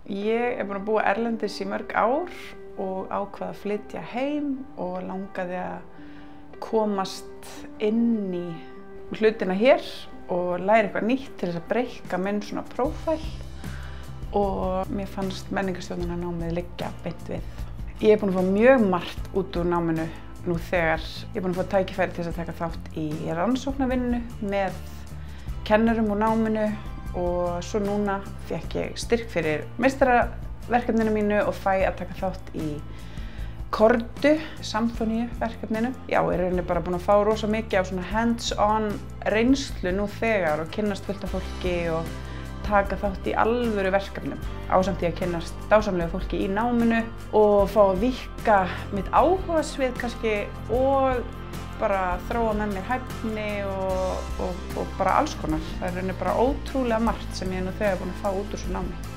Ég búin að búa erlendis í mörg ár og ákvað að flytja heim og langaði að komast inn í hlutina hér og læra eitthvað nýtt til þess að breikka minn svona prófæl og mér fannst menningarstjórnunarnámið liggja beint við. Ég búin að fá mjög margt út úr náminu nú þegar. Ég búin að fá tækifæri til þess að taka þátt í rannsóknarvinnu með kennurum úr náminu og svo núna fékk ég styrk fyrir meistaraverkefninu mínu og fæ að taka þátt í Kordu Samfoníuverkefninu. Já, ég er rauninni bara búin að fá rosa mikið af svona hands-on reynslu nú þegar og kynnast fullt af fólki og taka þátt í alvöru verkefnum ásamt því að kynnast dásamlegu fólki í náminu og fá að víkka mitt áhugasvið kannski og bara þróa með mér hæfni og bara alls konar. Það er rauninni bara ótrúlega margt sem ég nú þegar búin að fá út úr þessu námi.